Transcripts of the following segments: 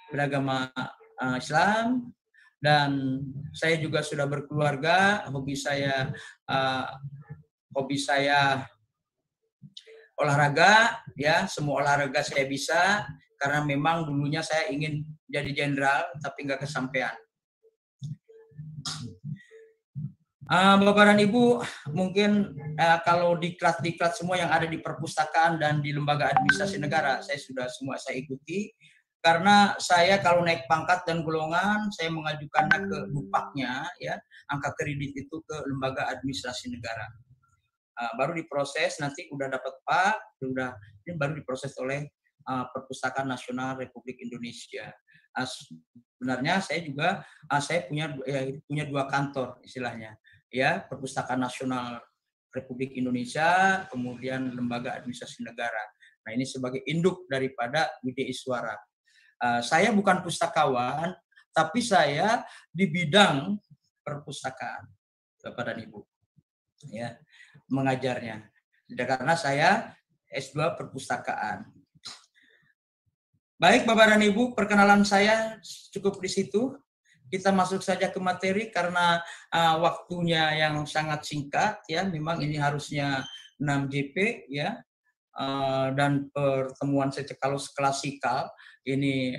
beragama Islam, dan saya juga sudah berkeluarga. Hobi saya olahraga, ya, semua olahraga saya bisa, karena memang dulunya saya ingin jadi jenderal tapi nggak kesampaian. Bapak dan Ibu, mungkin kalau diklat-diklat semua yang ada di perpustakaan dan di lembaga administrasi negara, saya ikuti. Karena saya kalau naik pangkat dan golongan, saya mengajukannya ke bupaknya, ya, angka kredit itu ke lembaga administrasi negara. Baru diproses, nanti udah dapat Pak, ini baru diproses oleh Perpustakaan Nasional Republik Indonesia. Sebenarnya saya punya 2 kantor istilahnya, ya, Perpustakaan Nasional Republik Indonesia, kemudian Lembaga Administrasi Negara. Nah, ini sebagai induk daripada WD Iswara. Saya bukan pustakawan, tapi saya di bidang perpustakaan, Bapak dan Ibu, ya, mengajarnya. Karena saya S2 perpustakaan. Baik, Bapak dan Ibu, perkenalan saya cukup di situ. Kita masuk saja ke materi karena waktunya yang sangat singkat, ya. Memang ini harusnya 6 JP, ya. Dan pertemuan kalau klasikal ini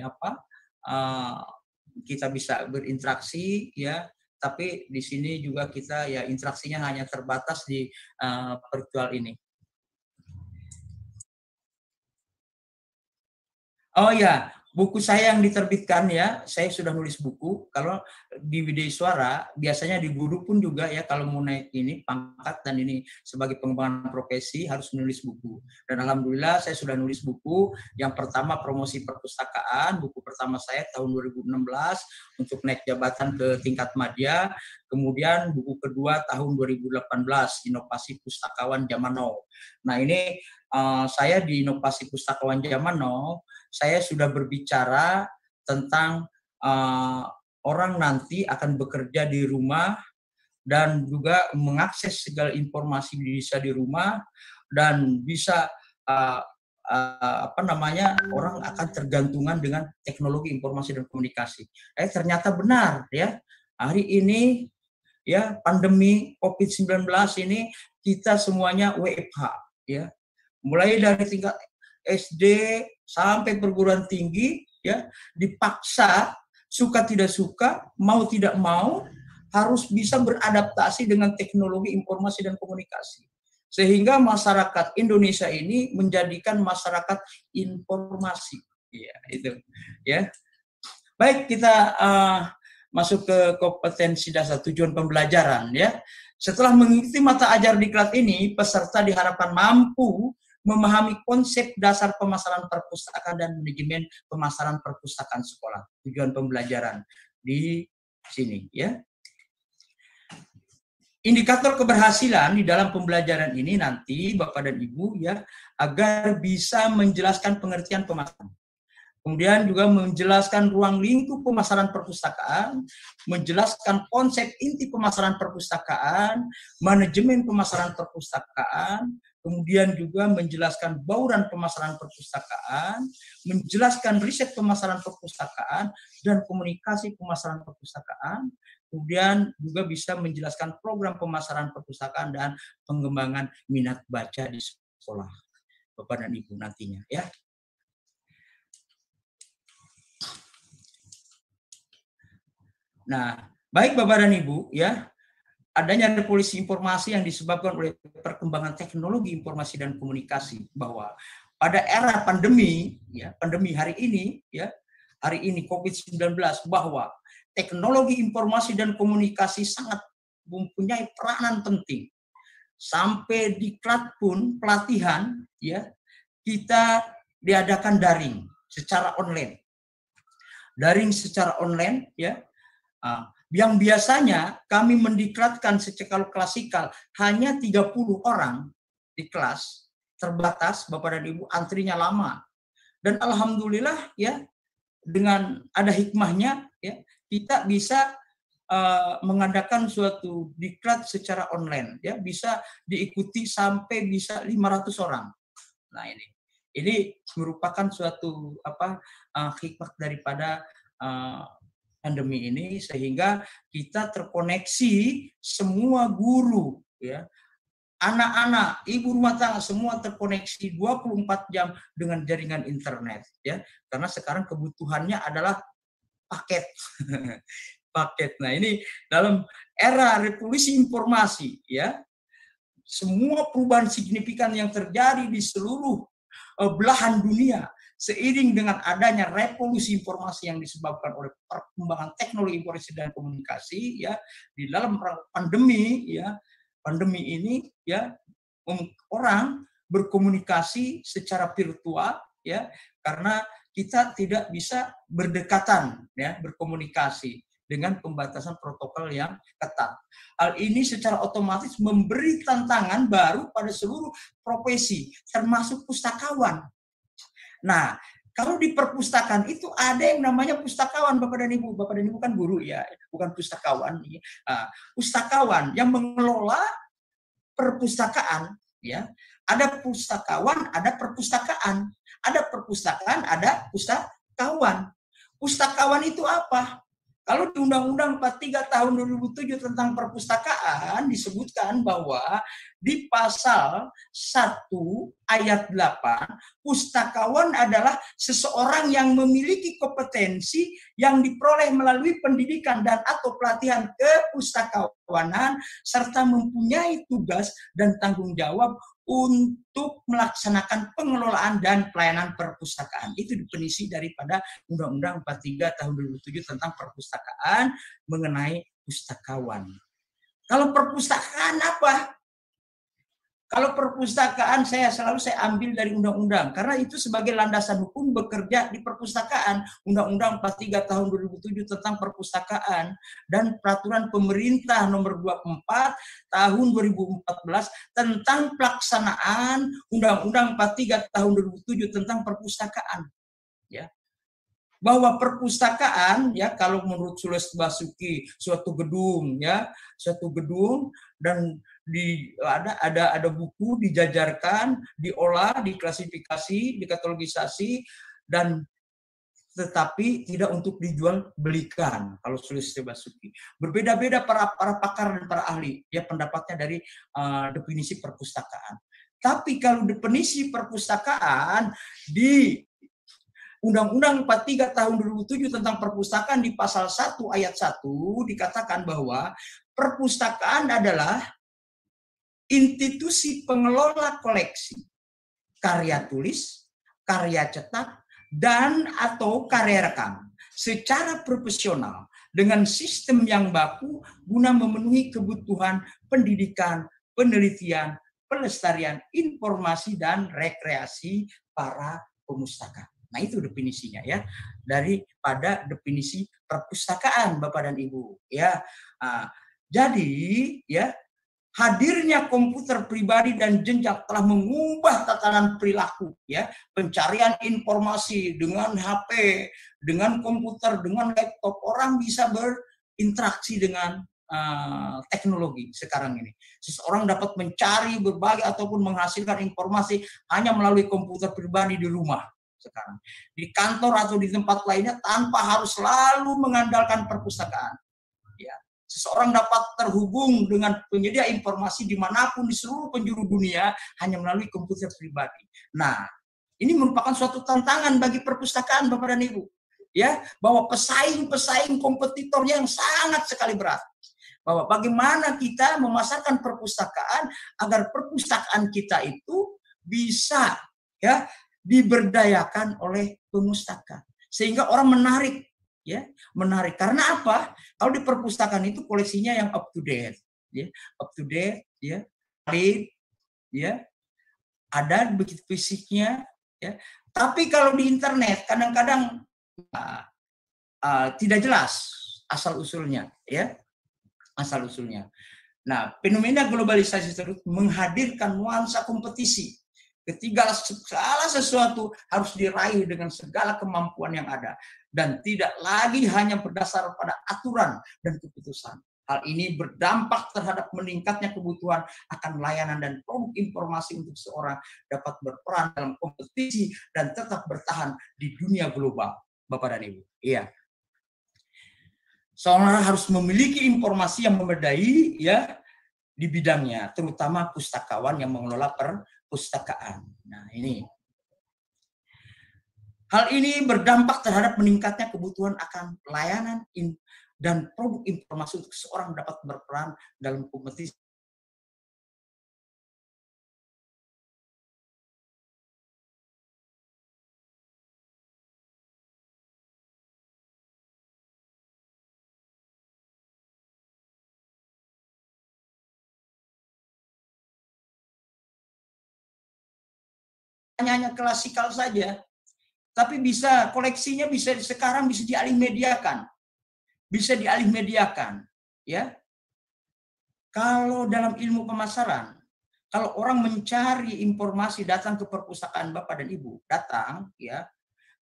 kita bisa berinteraksi, ya, tapi di sini juga kita, ya, interaksinya hanya terbatas di virtual ini. Oh ya, buku saya yang diterbitkan, ya, saya sudah nulis buku. Kalau di WD Iswara, biasanya di guru pun juga, ya, kalau mau naik ini pangkat dan ini sebagai pengembangan profesi harus menulis buku. Dan alhamdulillah saya sudah nulis buku. Yang pertama promosi perpustakaan, buku pertama saya tahun 2016 untuk naik jabatan ke tingkat madya. Kemudian buku kedua tahun 2018, Inovasi Pustakawan Zaman Now. Nah, ini saya di Inovasi Pustakawan Zaman Now, saya sudah berbicara tentang orang nanti akan bekerja di rumah dan juga mengakses segala informasi bisa di rumah, dan bisa orang akan tergantungan dengan teknologi informasi dan komunikasi. Ternyata benar, ya. Hari ini, ya, pandemi COVID-19 ini kita semuanya WFH, ya. Mulai dari tingkat SD sampai perguruan tinggi, ya, dipaksa suka tidak suka, mau tidak mau harus bisa beradaptasi dengan teknologi informasi dan komunikasi. Sehingga masyarakat Indonesia ini menjadikan masyarakat informasi. Ya, itu, ya. Baik, kita masuk ke kompetensi dasar tujuan pembelajaran, ya. Setelah mengikuti mata ajar diklat ini, peserta diharapkan mampu memahami konsep dasar pemasaran perpustakaan dan manajemen pemasaran perpustakaan sekolah. Tujuan pembelajaran di sini, ya. Indikator keberhasilan di dalam pembelajaran ini nanti Bapak dan Ibu, ya, agar bisa menjelaskan pengertian pemasaran. Kemudian juga menjelaskan ruang lingkup pemasaran perpustakaan, menjelaskan konsep inti pemasaran perpustakaan, manajemen pemasaran perpustakaan, kemudian juga menjelaskan bauran pemasaran perpustakaan, menjelaskan riset pemasaran perpustakaan, dan komunikasi pemasaran perpustakaan, kemudian juga bisa menjelaskan program pemasaran perpustakaan dan pengembangan minat baca di sekolah, Bapak dan Ibu nantinya, ya. Nah, baik Bapak dan Ibu, ya, adanya revolusi informasi yang disebabkan oleh perkembangan teknologi informasi dan komunikasi, bahwa pada era pandemi, ya, pandemi hari ini, ya, hari ini COVID-19, bahwa teknologi informasi dan komunikasi sangat mempunyai peranan penting. Sampai diklat pun pelatihan, ya, kita diadakan daring secara online. Daring secara online, ya. Yang biasanya kami mendiklatkan secara klasikal hanya 30 orang di kelas, terbatas Bapak dan Ibu, antrinya lama. Dan alhamdulillah, ya, dengan ada hikmahnya, ya, kita bisa mengadakan suatu diklat secara online, ya, bisa diikuti sampai bisa 500 orang. Nah, Ini merupakan suatu hikmah daripada pandemi ini, sehingga kita terkoneksi semua guru, ya, anak-anak, ibu rumah tangga, semua terkoneksi 24 jam dengan jaringan internet, ya. Karena sekarang kebutuhannya adalah paket. Paket. Nah, ini dalam era revolusi informasi, ya, semua perubahan signifikan yang terjadi di seluruh belahan dunia seiring dengan adanya revolusi informasi yang disebabkan oleh perkembangan teknologi informasi dan komunikasi, ya, di dalam pandemi, ya, pandemi ini, ya, orang berkomunikasi secara virtual, ya, karena kita tidak bisa berdekatan, ya, berkomunikasi dengan pembatasan protokol yang ketat. Hal ini secara otomatis memberi tantangan baru pada seluruh profesi, termasuk pustakawan. Nah, kalau di perpustakaan itu ada yang namanya pustakawan, Bapak dan Ibu. Bapak dan Ibu kan guru, ya, bukan pustakawan. Pustakawan yang mengelola perpustakaan, ya. Ada pustakawan, ada perpustakaan. Ada perpustakaan, ada pustakawan. Pustakawan itu apa? Kalau di Undang-Undang 43 tahun 2007 tentang perpustakaan disebutkan bahwa di pasal 1 ayat 8, pustakawan adalah seseorang yang memiliki kompetensi yang diperoleh melalui pendidikan dan atau pelatihan kepustakawanan serta mempunyai tugas dan tanggung jawab untuk melaksanakan pengelolaan dan pelayanan perpustakaan. Itu definisi daripada Undang-Undang 43 tahun 2007 tentang perpustakaan mengenai pustakawan. Kalau perpustakaan apa? Kalau perpustakaan saya ambil dari undang-undang, karena itu sebagai landasan hukum bekerja di perpustakaan. Undang-Undang 43 tahun 2007 tentang perpustakaan dan peraturan pemerintah nomor 24 tahun 2014 tentang pelaksanaan Undang-Undang 43 tahun 2007 tentang perpustakaan. Ya. Bahwa perpustakaan, ya, kalau menurut Sules Basuki, suatu gedung, ya, suatu gedung dan ada buku dijajarkan, diolah, diklasifikasi, dikatalogisasi, dan tetapi tidak untuk dijual belikan. Kalau Sules Basuki berbeda-beda para pakar dan para ahli, ya, pendapatnya dari definisi perpustakaan. Tapi kalau definisi perpustakaan di Undang-Undang 43 tahun 2007 tentang perpustakaan di pasal 1 ayat 1 dikatakan bahwa perpustakaan adalah institusi pengelola koleksi, karya tulis, karya cetak, dan atau karya rekam secara profesional dengan sistem yang baku guna memenuhi kebutuhan pendidikan, penelitian, pelestarian, informasi, dan rekreasi para pemustaka. Nah, itu definisinya, ya, daripada definisi perpustakaan, Bapak dan Ibu, ya. Jadi, ya, hadirnya komputer pribadi dan jenjang telah mengubah tatanan perilaku, ya, pencarian informasi dengan HP, dengan komputer, dengan laptop. Orang bisa berinteraksi dengan teknologi sekarang ini. Seseorang dapat mencari berbagai ataupun menghasilkan informasi hanya melalui komputer pribadi di rumah sekarang. Di kantor atau di tempat lainnya tanpa harus selalu mengandalkan perpustakaan. Ya. Seseorang dapat terhubung dengan penyedia informasi dimanapun di seluruh penjuru dunia hanya melalui komputer pribadi. Nah, ini merupakan suatu tantangan bagi perpustakaan, Bapak dan Ibu. Ya, bahwa pesaing-pesaing kompetitornya yang sangat sekali berat. Bahwa bagaimana kita memasarkan perpustakaan agar perpustakaan kita itu bisa, ya, diberdayakan oleh pemustaka sehingga orang menarik, ya, menarik. Karena apa? Kalau di perpustakaan itu koleksinya yang up to date, ya, up to date, ya, valid, ya, ada begitu fisiknya, ya. Tapi kalau di internet kadang-kadang tidak jelas asal usulnya, ya, asal usulnya. Nah, fenomena globalisasi tersebut menghadirkan nuansa kompetisi. Ketika segala sesuatu harus diraih dengan segala kemampuan yang ada dan tidak lagi hanya berdasar pada aturan dan keputusan. Hal ini berdampak terhadap meningkatnya kebutuhan akan layanan dan produk informasi untuk seorang dapat berperan dalam kompetisi dan tetap bertahan di dunia global, Bapak dan Ibu. Iya. Seorang harus memiliki informasi yang memadai ya di bidangnya, terutama pustakawan yang mengelola perpustakaan. Nah, ini. Hal ini berdampak terhadap meningkatnya kebutuhan akan layanan dan produk informasi untuk seorang dapat berperan dalam kompetisi. Hanya klasikal saja, tapi bisa koleksinya bisa sekarang bisa dialih mediakan, ya. Kalau dalam ilmu pemasaran, kalau orang mencari informasi datang ke perpustakaan Bapak dan Ibu, datang, ya,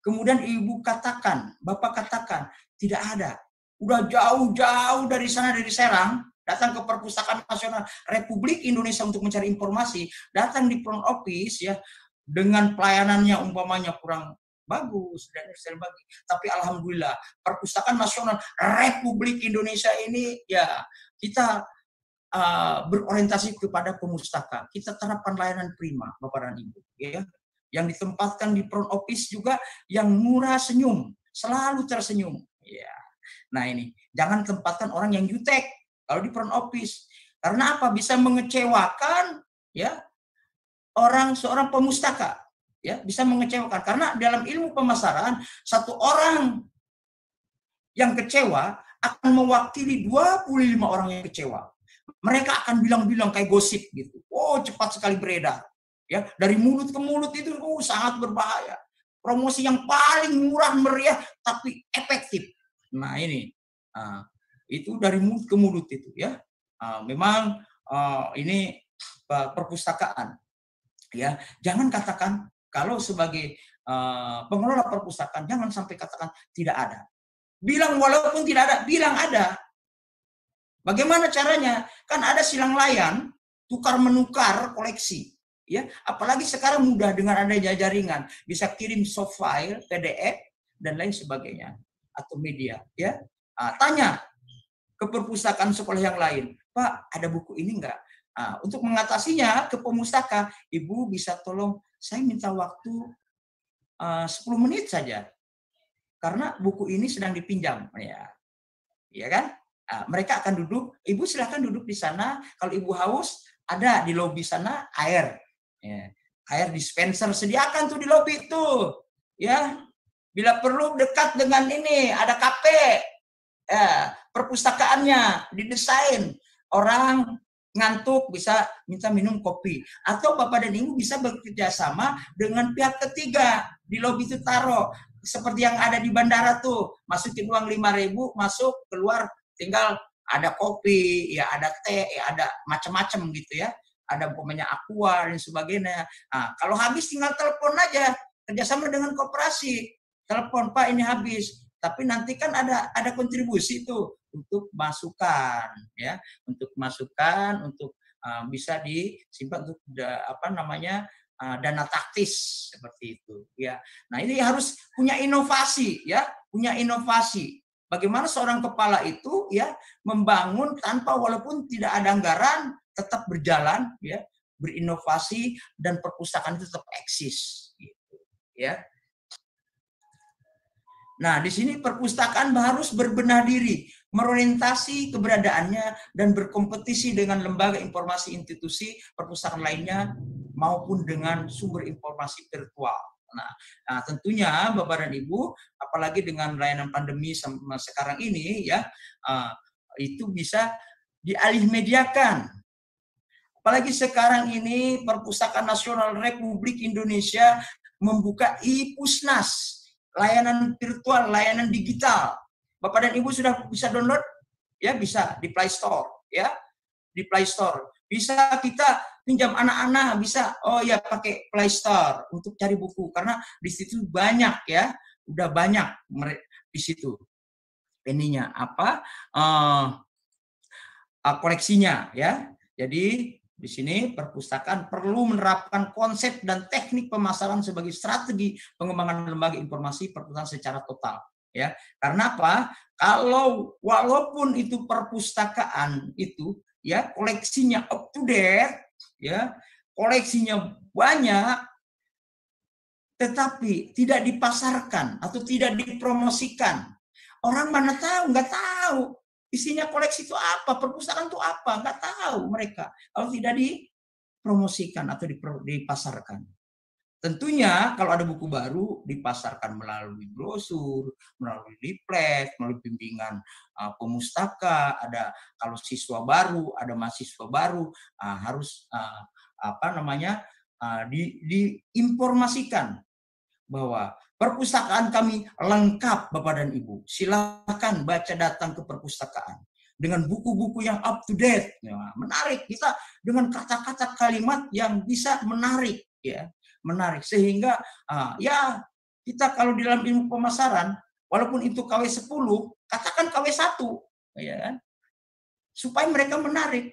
kemudian Ibu katakan, Bapak katakan, tidak ada. Udah jauh-jauh dari sana, dari Serang, datang ke Perpustakaan Nasional Republik Indonesia untuk mencari informasi, datang di front office, ya, dengan pelayanannya umpamanya kurang bagus dan bagi. Tapi alhamdulillah Perpustakaan Nasional Republik Indonesia ini ya kita berorientasi kepada pemustaka. Kita terapkan layanan prima, Bapak dan Ibu, ya. Yang ditempatkan di front office juga yang murah senyum, selalu tersenyum. Ya. Nah ini, jangan tempatkan orang yang jutek kalau di front office. Karena apa? Bisa mengecewakan ya seorang pemustaka. Ya, bisa mengecewakan karena dalam ilmu pemasaran satu orang yang kecewa akan mewakili 25 orang yang kecewa. Mereka akan bilang-bilang kayak gosip gitu. Oh, cepat sekali beredar. Ya, dari mulut ke mulut itu sangat berbahaya. Promosi yang paling murah meriah tapi efektif. Nah, ini itu dari mulut ke mulut itu ya. Memang ini perpustakaan. Ya, jangan katakan kalau sebagai pengelola perpustakaan jangan sampai katakan tidak ada. Bilang walaupun tidak ada, bilang ada. Bagaimana caranya? Kan ada silang layan, tukar menukar koleksi. Ya, apalagi sekarang mudah dengan adanya jaringan, bisa kirim soft file, PDF dan lain sebagainya atau media. Ya, tanya ke perpustakaan sekolah yang lain, Pak, ada buku ini enggak? Untuk mengatasinya ke pemustaka, Ibu bisa tolong saya minta waktu 10 menit saja, karena buku ini sedang dipinjam, ya kan? Mereka akan duduk, Ibu silahkan duduk di sana. Kalau Ibu haus, ada di lobi sana air, ya. Air dispenser sediakan tuh di lobi itu, ya. Bila perlu dekat dengan ini ada kafe, ya, perpustakaannya didesain orang ngantuk bisa minta minum kopi, atau Bapak dan Ibu bisa bekerja sama dengan pihak ketiga di lobi itu taruh seperti yang ada di bandara tuh, masukin uang 5.000 masuk keluar tinggal ada kopi, ya ada teh, ya ada macam-macam gitu ya. Ada umpamanya aqua dan sebagainya. Kalau habis tinggal telepon aja, kerjasama dengan koperasi. Telepon, Pak ini habis. Tapi nanti kan ada kontribusi tuh untuk masukan, ya, untuk masukan, untuk bisa disimpan untuk dana taktis seperti itu, ya. Nah ini harus punya inovasi, ya, punya inovasi. Bagaimana seorang kepala itu ya membangun tanpa walaupun tidak ada anggaran tetap berjalan ya, berinovasi dan perpustakaan itu tetap eksis gitu ya. Nah, di sini perpustakaan harus berbenah diri, merorientasi keberadaannya dan berkompetisi dengan lembaga informasi institusi perpustakaan lainnya maupun dengan sumber informasi virtual. Nah, tentunya Bapak dan Ibu, apalagi dengan layanan pandemi sekarang ini ya, itu bisa dialih mediakan. Apalagi sekarang ini Perpustakaan Nasional Republik Indonesia membuka iPusnas, layanan virtual, layanan digital. Bapak dan Ibu sudah bisa download? Ya, bisa di Play Store, ya. Di Play Store. Bisa kita pinjam anak-anak, bisa pakai Play Store untuk cari buku karena di situ banyak ya, udah banyak di situ. Ininya apa? koleksinya ya. Jadi di sini perpustakaan perlu menerapkan konsep dan teknik pemasaran sebagai strategi pengembangan lembaga informasi perpustakaan secara total ya. Karena apa? Kalau walaupun itu perpustakaan itu ya koleksinya up to date ya, koleksinya banyak tetapi tidak dipasarkan atau tidak dipromosikan. Orang mana tahu, nggak tahu isinya koleksi itu apa, perpustakaan itu apa, nggak tahu mereka kalau tidak dipromosikan atau dipasarkan. Tentunya kalau ada buku baru dipasarkan melalui brosur, melalui leaflet, melalui bimbingan pemustaka, ada kalau siswa baru, ada mahasiswa baru harus diinformasikan bahwa perpustakaan kami lengkap Bapak dan Ibu. Silakan baca datang ke perpustakaan dengan buku-buku yang up to date. Ya, menarik kita dengan kata-kata kalimat yang bisa menarik ya, menarik sehingga ya kita kalau di dalam ilmu pemasaran walaupun itu KW 10, katakan KW 1 ya kan. Supaya mereka menarik.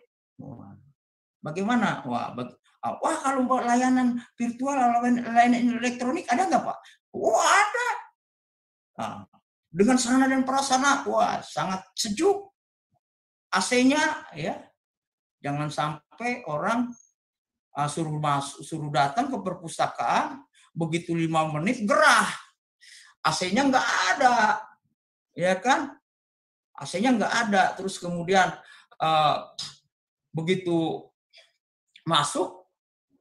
Bagaimana? Wah kalau layanan virtual, layanan elektronik ada nggak Pak? Wah ada. Dengan sarana dan prasarana, wah sangat sejuk. AC-nya ya, jangan sampai orang suruh datang ke perpustakaan, begitu 5 menit gerah. AC-nya nggak ada, ya kan? AC-nya nggak ada. Terus kemudian begitu masuk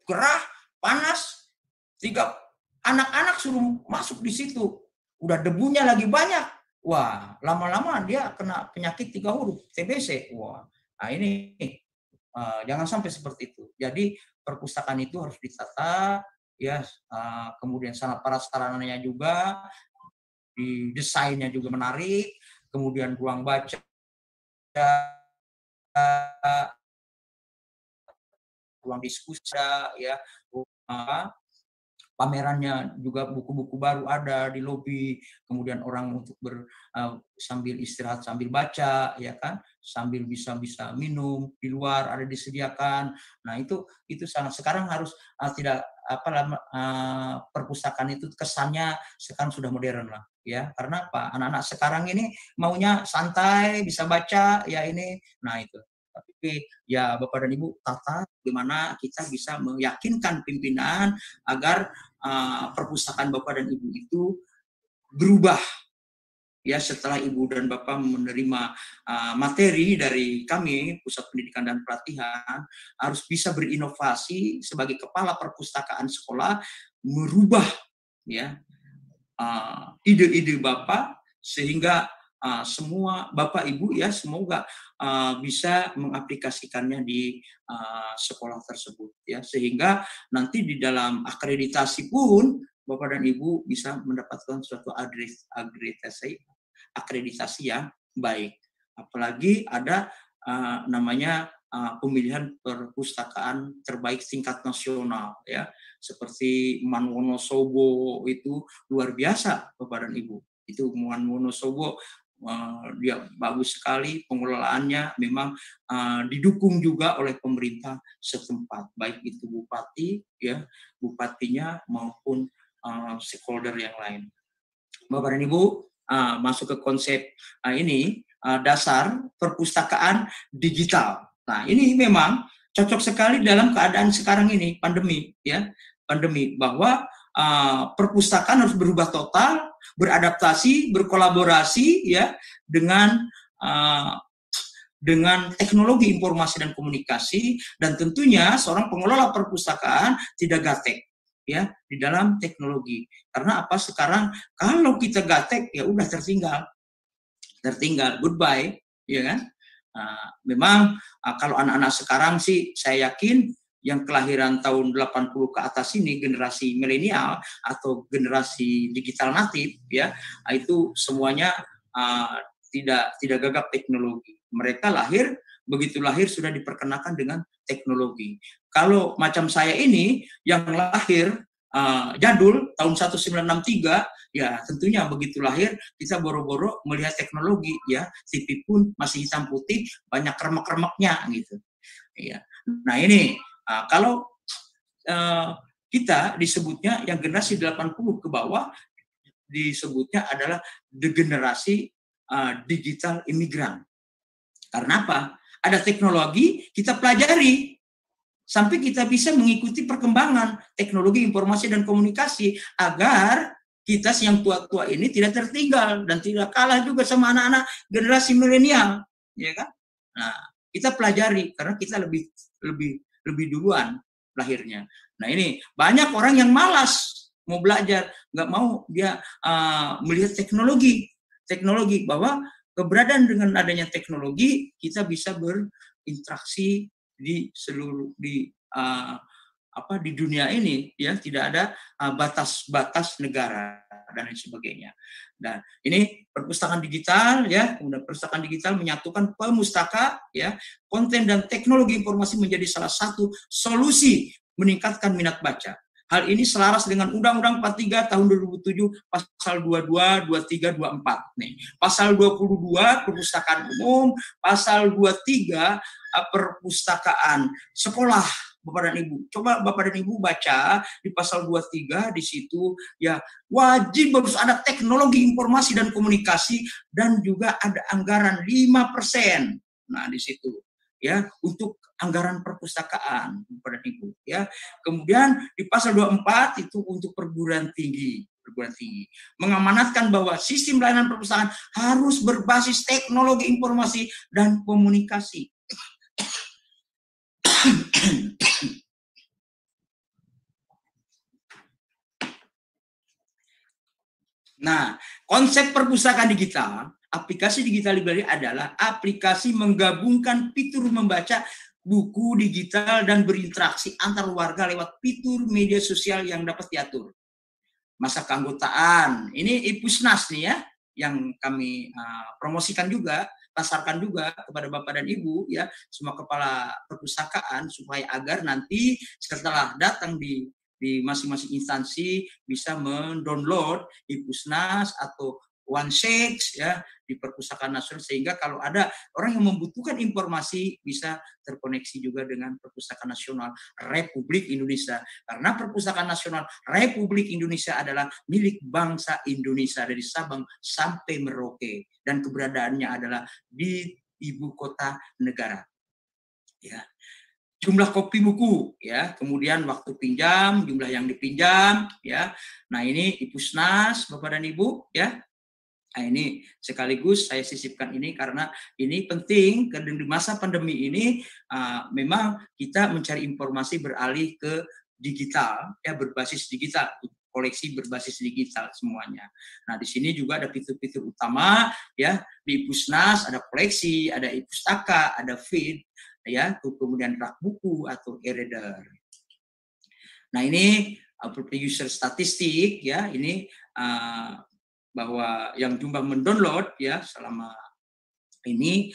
gerah, panas, 3 anak-anak suruh masuk di situ, udah debunya lagi banyak, wah lama-lama dia kena penyakit 3 huruf TBC, wah, nah ini jangan sampai seperti itu. Jadi perpustakaan itu harus ditata, ya, kemudian prasarananya juga, desainnya juga menarik, kemudian ruang baca ruang diskusi ya, pamerannya juga buku-buku baru ada di lobi, kemudian orang untuk sambil istirahat sambil baca ya kan, sambil bisa minum di luar ada disediakan. Nah itu sangat sekarang harus tidak perpustakaan itu kesannya sekarang sudah modern lah ya, karena apa, anak-anak sekarang ini maunya santai bisa baca ya ini. Nah itu tapi ya Bapak dan Ibu tata bagaimana kita bisa meyakinkan pimpinan agar perpustakaan Bapak dan Ibu itu berubah ya setelah Ibu dan Bapak menerima materi dari kami Pusat Pendidikan dan Pelatihan, harus bisa berinovasi sebagai kepala perpustakaan sekolah, merubah ya ide-ide Bapak sehingga semua Bapak Ibu ya semoga bisa mengaplikasikannya di sekolah tersebut ya, sehingga nanti di dalam akreditasi pun Bapak dan Ibu bisa mendapatkan suatu akreditasi yang baik. Apalagi ada namanya pemilihan perpustakaan terbaik tingkat nasional ya, seperti Man Wonosobo itu luar biasa Bapak dan Ibu. Itu Man Wonosobo dia bagus sekali pengelolaannya, memang didukung juga oleh pemerintah setempat, baik itu bupati ya, bupatinya maupun stakeholder yang lain. Bapak dan Ibu masuk ke konsep ini dasar perpustakaan digital. Nah ini memang cocok sekali dalam keadaan sekarang ini pandemi ya, pandemi bahwa perpustakaan harus berubah total, beradaptasi, berkolaborasi ya dengan teknologi informasi dan komunikasi, dan tentunya seorang pengelola perpustakaan tidak gaptek ya di dalam teknologi. Karena apa, sekarang kalau kita gaptek ya udah tertinggal goodbye ya kan. Memang kalau anak-anak sekarang sih saya yakin yang kelahiran tahun 80 ke atas ini, generasi milenial atau generasi digital natif ya, itu semuanya tidak gagap teknologi. Mereka begitu lahir sudah diperkenakan dengan teknologi. Kalau macam saya ini yang lahir jadul tahun 1963, ya tentunya begitu lahir kita boro-boro melihat teknologi, ya TV pun masih hitam putih, banyak remek-remeknya gitu. Ya. Nah ini kalau kita disebutnya yang generasi 80 ke bawah disebutnya adalah degenerasi digital imigran. Karena apa? Ada teknologi, kita pelajari sampai kita bisa mengikuti perkembangan teknologi informasi dan komunikasi agar kita yang tua-tua ini tidak tertinggal dan tidak kalah juga sama anak-anak generasi milenial, ya kan? Nah, kita pelajari karena kita lebih duluan lahirnya. Nah, ini banyak orang yang malas mau belajar, nggak mau dia melihat teknologi bahwa keberadaan dengan adanya teknologi kita bisa berinteraksi di seluruh di dunia ini, ya tidak ada batas-batas negara dan lain sebagainya. Dan ini perpustakaan digital, ya kemudian perpustakaan digital menyatukan pemustaka, ya konten dan teknologi informasi menjadi salah satu solusi meningkatkan minat baca. Hal ini selaras dengan Undang-Undang 43 tahun 2007 pasal 22, 23, 24. Nih, pasal 22 perpustakaan umum, pasal 23 perpustakaan sekolah. Bapak dan Ibu, coba Bapak dan Ibu baca di pasal 23 di situ, ya wajib harus ada teknologi informasi dan komunikasi dan juga ada anggaran 5%. Nah, di situ ya untuk anggaran perpustakaan Bapak dan Ibu, ya. Kemudian di pasal 24 itu untuk perguruan tinggi mengamanatkan bahwa sistem layanan perpustakaan harus berbasis teknologi informasi dan komunikasi. Nah, konsep perpustakaan digital, aplikasi digital library adalah aplikasi menggabungkan fitur membaca buku digital dan berinteraksi antar warga lewat fitur media sosial yang dapat diatur. Masa keanggotaan, ini IPUSNAS nih ya, yang kami promosikan juga, pasarkan juga kepada Bapak dan Ibu, ya semua kepala perpustakaan supaya agar nanti setelah datang di masing-masing instansi bisa mendownload IPUSNAS atau OneSearch ya di Perpustakaan Nasional, sehingga kalau ada orang yang membutuhkan informasi bisa terkoneksi juga dengan Perpustakaan Nasional Republik Indonesia, karena Perpustakaan Nasional Republik Indonesia adalah milik bangsa Indonesia dari Sabang sampai Merauke dan keberadaannya adalah di ibu kota negara. Ya. Jumlah kopi buku, ya, kemudian waktu pinjam, jumlah yang dipinjam, ya. Nah ini IPUSNAS, Bapak dan Ibu, ya. Nah ini sekaligus saya sisipkan ini karena ini penting karena di masa pandemi ini memang kita mencari informasi beralih ke digital, ya berbasis digital, koleksi berbasis digital semuanya. Nah di sini juga ada fitur-fitur utama, ya di IPUSNAS ada koleksi, ada e-pustaka, ada feed, ya kemudian rak buku atau e-reader. Nah ini user statistik, ya ini bahwa yang jumlah mendownload ya selama ini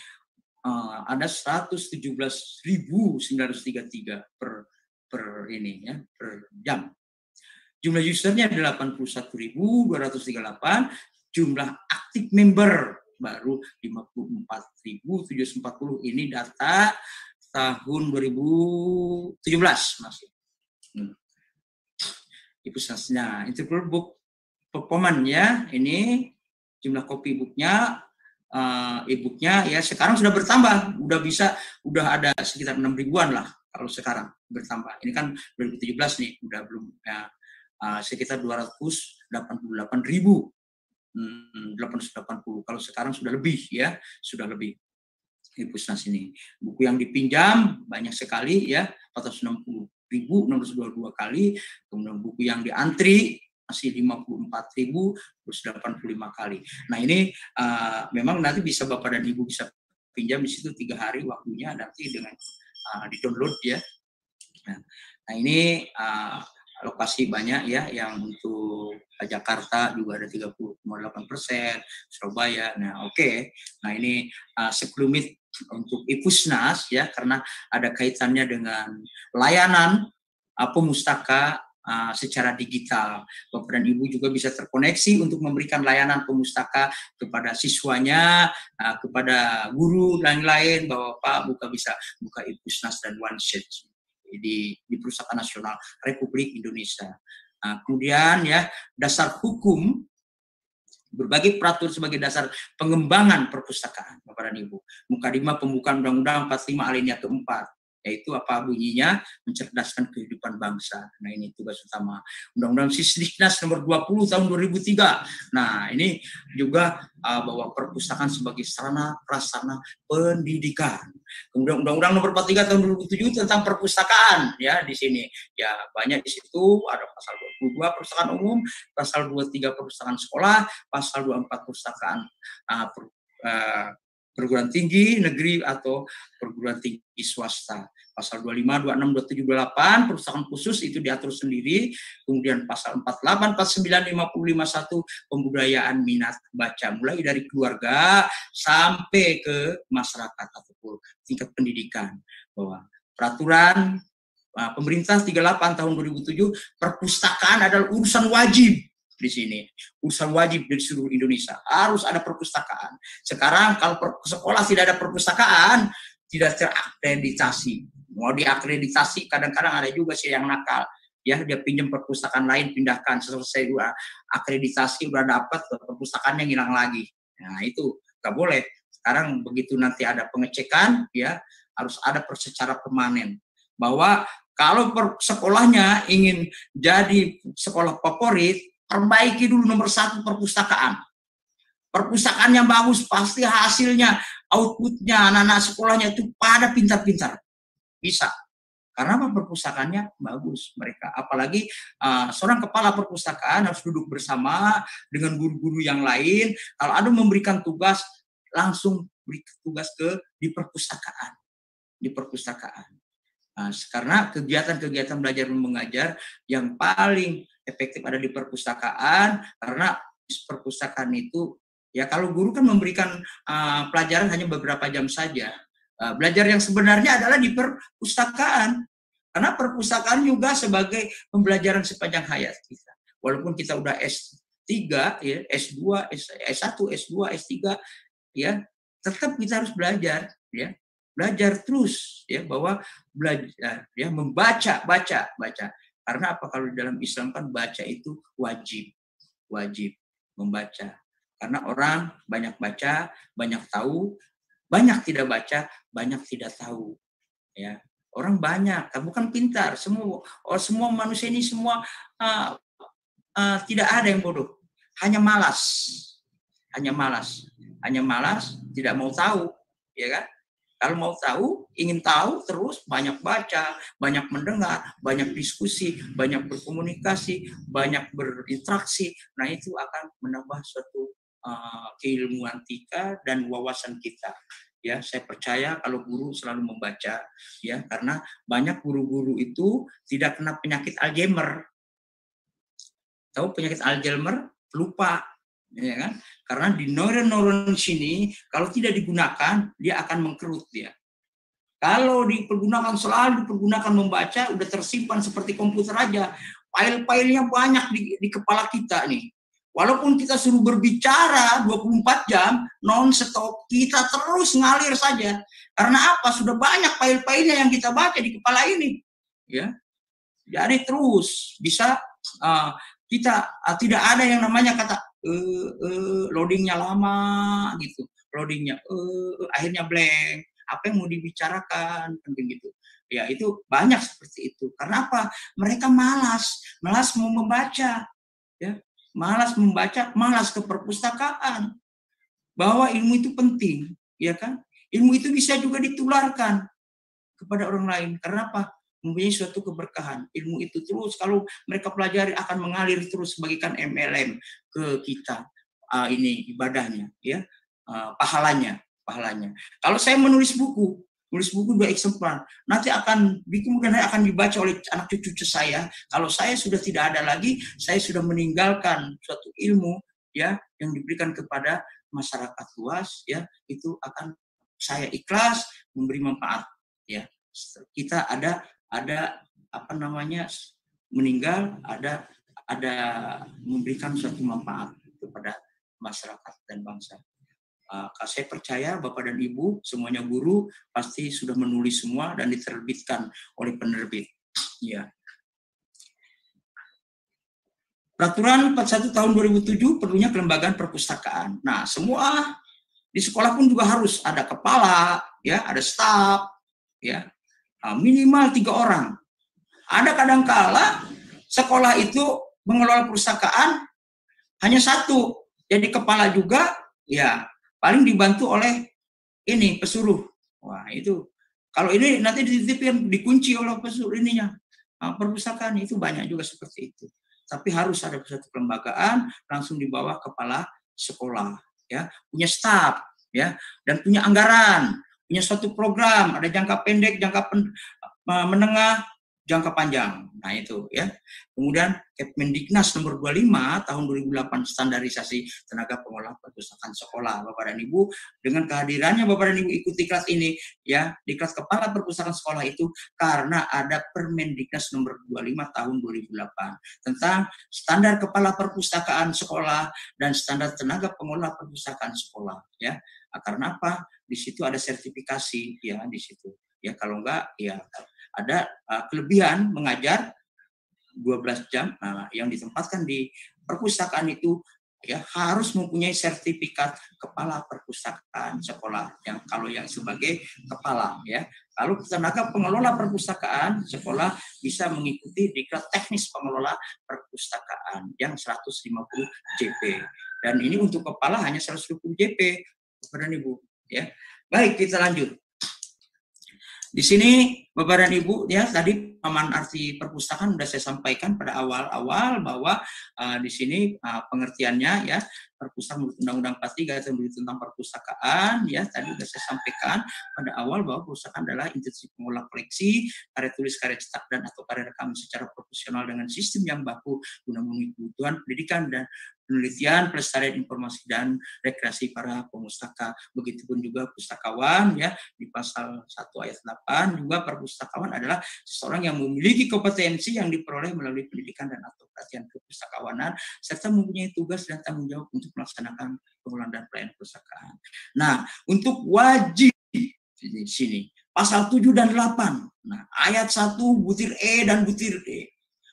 ada 117.933 per ini ya per jam. Jumlah usernya 81.238, jumlah aktif member baru 54.740. Ini data tahun 2017 masih. IPUSNAS-nya itu book performan ya, ini jumlah copy booknya, e-booknya ya sekarang sudah bertambah, udah ada sekitar 6.000-an lah kalau sekarang bertambah. Ini kan 2017 nih, udah belum ya, sekitar 288.000, 880. Kalau sekarang sudah lebih ya, sudah lebih. IPUSNAS ini buku yang dipinjam banyak sekali ya, 460.622 kali, kemudian buku yang diantri masih 54.085 kali. Nah ini memang nanti bisa Bapak dan Ibu bisa pinjam di situ 3 hari waktunya nanti dengan di-download ya. Nah ini lokasi banyak ya, yang untuk Jakarta juga ada 30,8%, Surabaya. Nah oke. Nah ini sekelumit untuk IPUSNAS ya, karena ada kaitannya dengan layanan pemustaka secara digital. Bapak dan Ibu juga bisa terkoneksi untuk memberikan layanan pemustaka kepada siswanya, kepada guru dan lain-lain, bahwa Pak bisa buka Ipusnas dan OneSearch di Perpustakaan Nasional Republik Indonesia. Kemudian ya, dasar hukum, berbagai peraturan sebagai dasar pengembangan perpustakaan, Bapak dan Ibu. Mukadimah pembukaan Undang-Undang 45 alinea keempat, yaitu apa bunyinya? Mencerdaskan kehidupan bangsa. Nah, ini tugas utama. Undang-Undang Sisdiknas nomor 20 tahun 2003. Nah, ini juga bahwa perpustakaan sebagai sarana prasarana pendidikan. Kemudian Undang-Undang nomor 43 tahun 2007 tentang perpustakaan, ya di sini. Ya, banyak di situ, ada pasal 22 perpustakaan umum, pasal 23 perpustakaan sekolah, pasal 24 perpustakaan perguruan tinggi negeri atau perguruan tinggi swasta. Pasal 25, 26, 27, 28 perpustakaan khusus itu diatur sendiri. Kemudian pasal 48, 49, 50, 51 pembudayaan minat baca, mulai dari keluarga sampai ke masyarakat ataupun tingkat pendidikan. Bahwa peraturan pemerintah 38 tahun 2007, perpustakaan adalah urusan wajib di sini. Urusan wajib di seluruh Indonesia. Harus ada perpustakaan. Sekarang kalau sekolah tidak ada perpustakaan, tidak terakreditasi. Mau diakreditasi, kadang-kadang ada juga sih yang nakal. Ya, dia pinjam perpustakaan lain, pindahkan. Selesai dua akreditasi, udah dapat, perpustakaan yang hilang lagi. Nah, itu nggak boleh. Sekarang begitu nanti ada pengecekan, ya harus ada secara permanen. Bahwa kalau sekolahnya ingin jadi sekolah favorit, perbaiki dulu nomor 1 perpustakaan. Perpustakaan yang bagus pasti hasilnya, outputnya anak-anak sekolahnya itu pada pintar-pintar. Bisa. Karena apa? Perpustakaannya bagus mereka. Apalagi seorang kepala perpustakaan harus duduk bersama dengan guru-guru yang lain. Kalau ada memberikan tugas, langsung beri tugas di perpustakaan. Di perpustakaan. Karena kegiatan-kegiatan belajar dan mengajar yang paling efektif ada di perpustakaan, karena perpustakaan itu, ya kalau guru kan memberikan pelajaran hanya beberapa jam saja. Belajar yang sebenarnya adalah di perpustakaan, karena perpustakaan juga sebagai pembelajaran sepanjang hayat kita. Walaupun kita udah S3, ya, S2, S1, S2, S3, ya tetap kita harus belajar, ya. Belajar terus, ya, bahwa belajar, ya, membaca, baca. Karena apa? Kalau di dalam Islam kan baca itu wajib membaca. Karena orang banyak baca, banyak tahu, banyak tidak baca, banyak tidak tahu. Ya, orang banyak, bukan pintar. Semua manusia ini semua tidak ada yang bodoh, hanya malas, tidak mau tahu, ya kan? Kalau mau tahu, ingin tahu terus, banyak baca, banyak mendengar, banyak diskusi, banyak berkomunikasi, banyak berinteraksi. Nah, itu akan menambah suatu keilmuan kita dan wawasan kita. Ya, saya percaya kalau guru selalu membaca, ya, karena banyak guru-guru itu tidak kena penyakit Alzheimer. Tahu penyakit Alzheimer? Lupa. Ya kan? Karena di neuron sini kalau tidak digunakan dia akan mengkerut dia. Kalau selalu dipergunakan membaca, udah tersimpan seperti komputer aja. File-filenya banyak di kepala kita nih. Walaupun kita suruh berbicara 24 jam non-stop, kita terus ngalir saja. Karena apa? Sudah banyak file-filenya yang kita baca di kepala ini. Ya. Jadi terus bisa kita tidak ada yang namanya kata loadingnya lama gitu, loadingnya akhirnya blank, apa yang mau dibicarakan gitu. Ya, itu banyak seperti itu. Karena apa? Mereka malas mau membaca, ya, malas ke perpustakaan. Bahwa ilmu itu penting, ya kan? Ilmu itu bisa juga ditularkan kepada orang lain. Karena apa? Mempunyai suatu keberkahan. Ilmu itu terus kalau mereka pelajari akan mengalir terus bagaikan MLM ke kita. Ini ibadahnya, ya, pahalanya. Kalau saya menulis buku 2 eksemplar, nanti kemudian akan dibaca oleh anak cucu saya. Kalau saya sudah tidak ada lagi, saya sudah meninggalkan suatu ilmu, ya, yang diberikan kepada masyarakat luas, ya, itu akan saya ikhlas memberi manfaat, ya. Kita ada meninggal ada memberikan suatu manfaat kepada masyarakat dan bangsa. Saya percaya Bapak dan Ibu, semuanya guru, pasti sudah menulis semua dan diterbitkan oleh penerbit. Ya. Peraturan 41 tahun 2007 perlunya kelembagaan perpustakaan. Nah, semua di sekolah pun juga harus ada kepala, ya, ada staf, ya, minimal 3 orang. Ada kadangkala sekolah itu mengelola perpustakaan hanya 1, jadi kepala juga, ya, paling dibantu oleh ini pesuruh. Wah, itu kalau ini nanti dititipin, dikunci oleh pesuruh ininya. Perpustakaan itu banyak juga seperti itu. Tapi harus ada satu kelembagaan langsung di bawah kepala sekolah, ya, punya staf, ya, dan punya anggaran, punya suatu program, ada jangka pendek, jangka menengah, jangka panjang. Nah, itu, ya. Kemudian Kemendiknas nomor 25 tahun 2008 standarisasi tenaga pengelola perpustakaan sekolah. Bapak dan Ibu, dengan kehadirannya Bapak dan Ibu ikuti kelas ini, ya, di kelas kepala perpustakaan sekolah itu karena ada Permendiknas nomor 25 tahun 2008 tentang standar kepala perpustakaan sekolah dan standar tenaga pengelola perpustakaan sekolah, ya. Karena apa? Di situ ada sertifikasi, ya, di situ. Ya, kalau enggak, ya, ada kelebihan mengajar 12 jam yang ditempatkan di perpustakaan itu, ya, harus mempunyai sertifikat kepala perpustakaan sekolah yang kalau yang sebagai kepala, ya. Kalau tenaga pengelola perpustakaan sekolah bisa mengikuti diklat teknis pengelola perpustakaan yang 150 JP. Dan ini untuk kepala hanya 150 JP, Bapak dan Ibu, ya. Baik, kita lanjut. Di sini Bapak dan Ibu, ya, tadi pemahaman arti perpustakaan sudah saya sampaikan pada awal-awal bahwa di sini pengertiannya, ya, perpustakaan menurut Undang-Undang 43 tentang perpustakaan, ya, tadi sudah saya sampaikan pada awal bahwa perpustakaan adalah institusi pengelola koleksi, karya tulis, karya cetak dan atau karya rekam secara profesional dengan sistem yang baku guna memenuhi kebutuhan pendidikan dan penelitian, pelestarian informasi dan rekreasi para pemustaka. Begitupun juga pustakawan, ya, di pasal 1 ayat 8 juga perpustakawan adalah seseorang yang memiliki kompetensi yang diperoleh melalui pendidikan dan atau pelatihan kepustakawanan serta mempunyai tugas dan tanggung jawab untuk melaksanakan pengelolaan dan pelayanan perpustakaan. Nah, untuk wajib di sini pasal 7 dan 8. Nah, ayat 1 butir E dan butir D.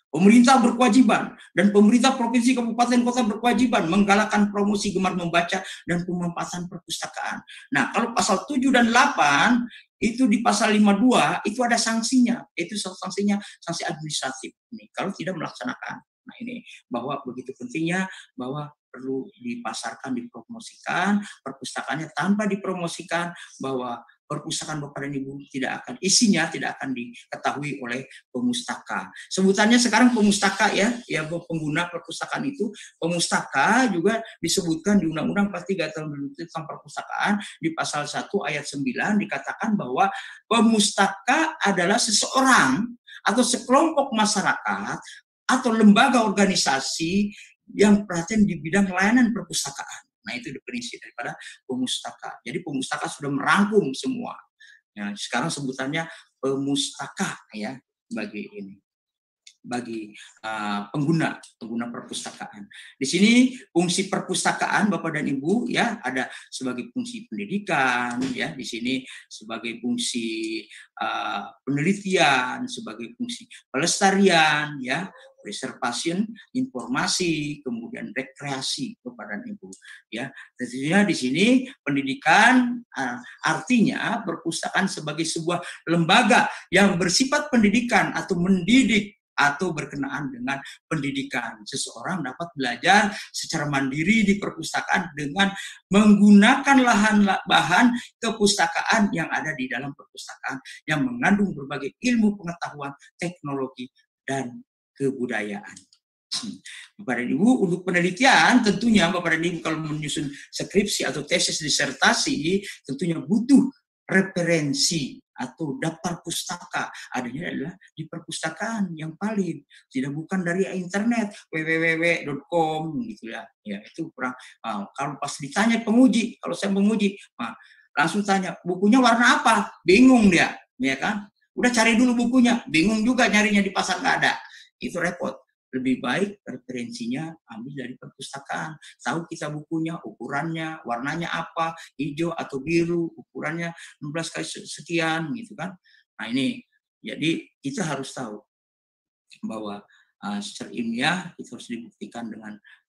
Pemerintah berkewajiban dan pemerintah provinsi, kabupaten, kota berkewajiban menggalakkan promosi gemar membaca dan pemanfaatan perpustakaan. Nah, kalau pasal 7 dan 8 itu di pasal 52 itu ada sanksinya. Itu sanksinya sanksi administratif ini kalau tidak melaksanakan. Nah, ini bahwa begitu pentingnya bahwa perlu dipasarkan, dipromosikan perpustakaannya. Tanpa dipromosikan bahwa perpustakaan Bapak dan Ibu tidak akan diketahui oleh pemustaka. Sebutannya sekarang pemustaka, ya, pengguna perpustakaan itu pemustaka juga disebutkan di Undang-Undang 43 tahun 2007 tentang perpustakaan di pasal 1 ayat 9 dikatakan bahwa pemustaka adalah seseorang atau sekelompok masyarakat atau lembaga organisasi yang perhatian di bidang layanan perpustakaan. Nah, itu definisi daripada pemustaka. Jadi pemustaka sudah merangkum semua. Ya, sekarang sebutannya pemustaka, ya, bagi ini, bagi pengguna perpustakaan. Di sini fungsi perpustakaan Bapak dan Ibu, ya, ada sebagai fungsi pendidikan, ya, di sini sebagai fungsi penelitian, sebagai fungsi pelestarian, ya, preservation, informasi, kemudian rekreasi Bapak dan Ibu, ya. Tentunya di sini pendidikan artinya perpustakaan sebagai sebuah lembaga yang bersifat pendidikan atau mendidik atau berkenaan dengan pendidikan. Seseorang dapat belajar secara mandiri di perpustakaan dengan menggunakan bahan kepustakaan yang ada di dalam perpustakaan yang mengandung berbagai ilmu pengetahuan, teknologi, dan kebudayaan. Bapak dan Ibu, untuk penelitian tentunya Bapak dan Ibu kalau menyusun skripsi atau tesis disertasi tentunya butuh referensi atau daftar pustaka. Adanya adalah di perpustakaan yang valid, tidak bukan dari internet www.com gitu, ya. Ya, itu kurang. Kalau pas ditanya penguji, kalau saya menguji, langsung tanya bukunya warna apa, bingung dia, ya kan? Udah cari dulu bukunya, bingung juga nyarinya di pasar nggak ada. itu repot. Lebih baik referensinya ambil dari perpustakaan. Tahu kita bukunya, ukurannya, warnanya apa, hijau atau biru, ukurannya 16 kali sekian gitu kan. Nah ini, jadi kita harus tahu bahwa secara ilmiah itu harus dibuktikan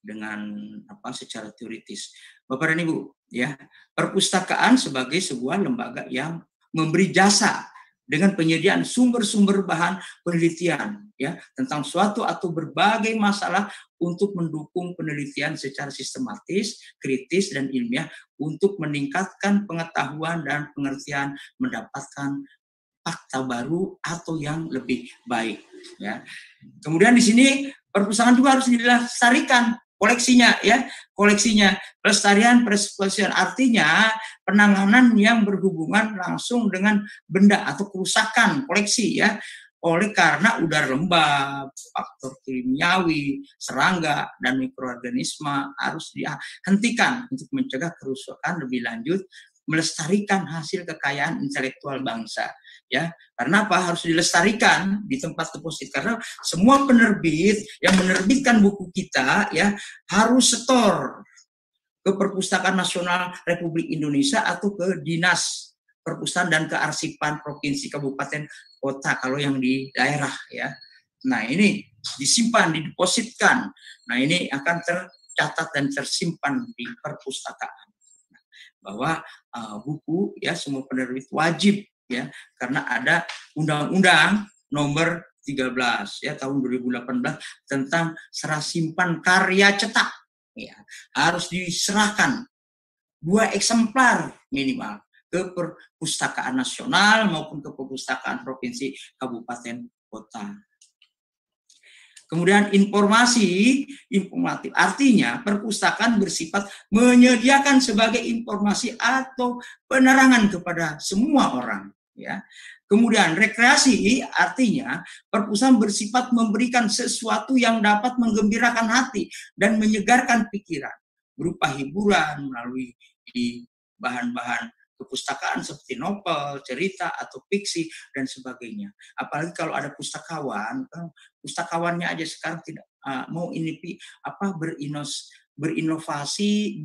dengan apa secara teoritis. Bapak dan Ibu, ya, perpustakaan sebagai sebuah lembaga yang memberi jasa dengan penyediaan sumber-sumber bahan penelitian ya tentang suatu atau berbagai masalah untuk mendukung penelitian secara sistematis, kritis dan ilmiah untuk meningkatkan pengetahuan dan pengertian, mendapatkan fakta baru atau yang lebih baik ya. Kemudian di sini perpustakaan juga harus dilestarikan koleksinya ya, koleksinya. Pelestarian artinya penanganan yang berhubungan langsung dengan benda atau kerusakan koleksi ya. Oleh karena udara lembab, faktor kimiawi, serangga dan mikroorganisme harus dihentikan untuk mencegah kerusakan lebih lanjut, melestarikan hasil kekayaan intelektual bangsa ya. Karena apa? Harus dilestarikan di tempat deposit karena semua penerbit yang menerbitkan buku kita ya harus setor ke Perpustakaan Nasional Republik Indonesia atau ke Dinas Perpustakaan dan Kearsipan Provinsi, Kabupaten, Kota kalau yang di daerah ya. Nah ini disimpan, didepositkan. Nah ini akan tercatat dan tersimpan di perpustakaan. Bahwa buku ya semua penerbit wajib ya karena ada Undang-Undang Nomor 13 ya tahun 2018 tentang serah simpan karya cetak ya harus diserahkan 2 eksemplar minimal ke Perpustakaan Nasional maupun ke Perpustakaan Provinsi, Kabupaten, Kota. Kemudian informatif, artinya perpustakaan bersifat menyediakan sebagai informasi atau penerangan kepada semua orang. Ya. Kemudian rekreasi, artinya perpustakaan bersifat memberikan sesuatu yang dapat menggembirakan hati dan menyegarkan pikiran, berupa hiburan melalui bahan-bahan kepustakaan seperti novel, cerita, atau fiksi, dan sebagainya. Apalagi kalau ada pustakawan, pustakawannya aja sekarang tidak mau berinovasi,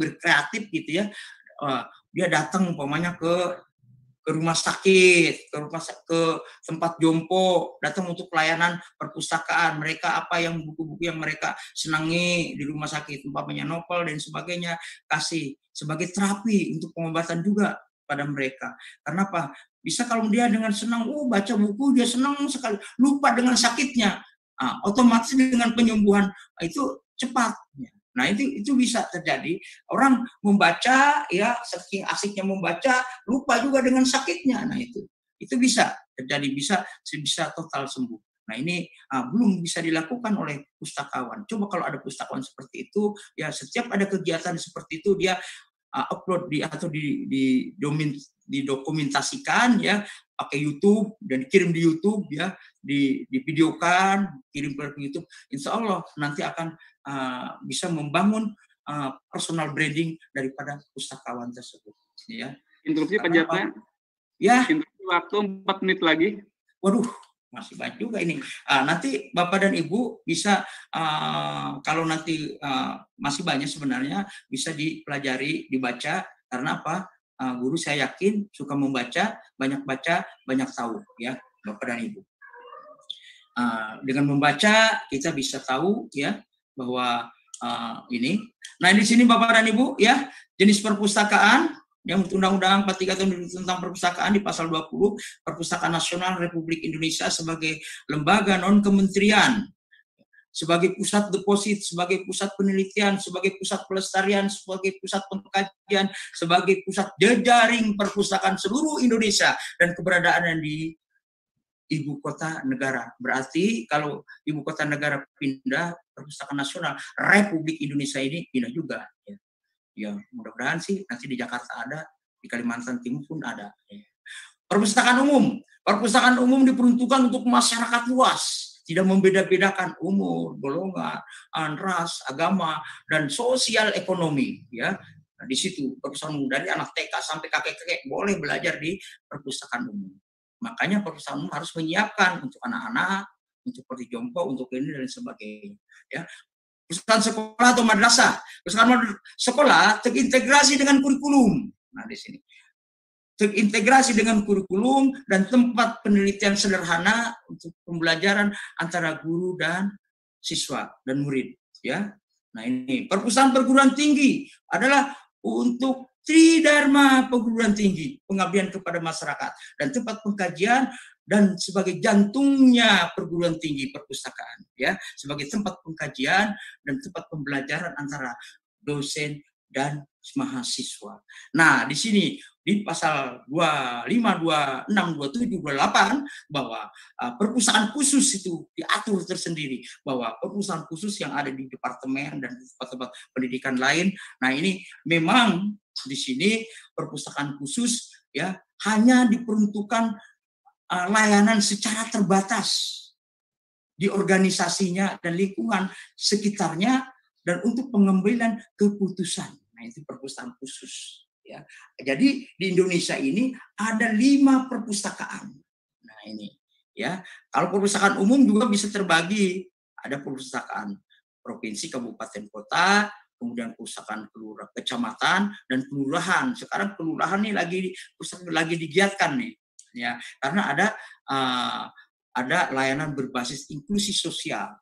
berkreatif gitu ya. Dia datang umpamanya ke rumah sakit, ke tempat jompo, datang untuk pelayanan perpustakaan. Mereka apa yang buku-buku yang mereka senangi di rumah sakit, umpamanya novel dan sebagainya, kasih sebagai terapi untuk pengobatan juga pada mereka. Karena apa? Bisa kalau dia dengan senang, baca buku dia senang sekali, lupa dengan sakitnya. Otomatis dengan penyembuhan itu cepat. Nah itu bisa terjadi orang membaca ya saking asiknya membaca lupa juga dengan sakitnya. Nah itu bisa terjadi bisa total sembuh. Nah ini belum bisa dilakukan oleh pustakawan. Coba kalau ada pustakawan seperti itu ya setiap ada kegiatan seperti itu dia upload atau didokumentasikan ya pakai YouTube dan kirim di YouTube ya divideokan kirim ke YouTube. Insya Allah nanti akan bisa membangun personal branding daripada pustakawan tersebut. Ya. Interupsi Pak Jatna. Ya. Interupsi waktu 4 menit lagi. Waduh, masih banyak juga ini. Nanti Bapak dan Ibu bisa kalau nanti masih banyak sebenarnya bisa dipelajari, dibaca karena apa? Guru saya yakin suka membaca, banyak tahu ya Bapak dan Ibu. Dengan membaca kita bisa tahu ya bahwa ini. Nah di sini Bapak dan Ibu ya jenis perpustakaan yang Undang-Undang 43 tahun tentang perpustakaan di pasal 20 Perpustakaan Nasional Republik Indonesia sebagai lembaga non kementerian, sebagai pusat deposit, sebagai pusat penelitian, sebagai pusat pelestarian, sebagai pusat pengkajian, sebagai pusat jejaring perpustakaan seluruh Indonesia dan keberadaannya di ibu kota negara. Berarti kalau ibu kota negara pindah, Perpustakaan Nasional Republik Indonesia ini pindah juga. Ya mudah-mudahan sih nanti di Jakarta ada, di Kalimantan Timur pun ada. Perpustakaan umum. Perpustakaan umum diperuntukkan untuk masyarakat luas, tidak membeda-bedakan umur, golongan, ras, agama, dan sosial ekonomi. Ya, nah, di situ perpustakaan umum dari anak TK sampai kakek-kakek boleh belajar di perpustakaan umum. Makanya perpustakaan umum harus menyiapkan untuk anak-anak, untuk pergi jongkok, untuk ini dan sebagainya. Ya, perusahaan sekolah atau madrasah, perusahaan sekolah terintegrasi dengan kurikulum. Nah di sini terintegrasi dengan kurikulum dan tempat penelitian sederhana untuk pembelajaran antara guru dan siswa dan murid. Ya, nah ini perpustakaan perguruan tinggi adalah untuk tridharma perguruan tinggi, pengabdian kepada masyarakat dan tempat pengkajian dan sebagai jantungnya perguruan tinggi perpustakaan, ya, sebagai tempat pengkajian dan tempat pembelajaran antara dosen dan mahasiswa. Nah, di sini di pasal 25, 26, 27, 28 bahwa perpustakaan khusus itu diatur tersendiri, bahwa perpustakaan khusus yang ada di departemen dan tempat-tempat pendidikan lain. Nah, ini memang di sini perpustakaan khusus ya hanya diperuntukkan layanan secara terbatas di organisasinya dan lingkungan sekitarnya dan untuk pengambilan keputusan. Nah, itu perpustakaan khusus. Ya. Jadi di Indonesia ini ada 5 perpustakaan. Nah ini ya, kalau perpustakaan umum juga bisa terbagi. Ada perpustakaan provinsi, kabupaten, kota, kemudian perpustakaan kelurahan, kecamatan, dan kelurahan. Sekarang kelurahan nih lagi digiatkan nih, ya, karena ada layanan berbasis inklusi sosial,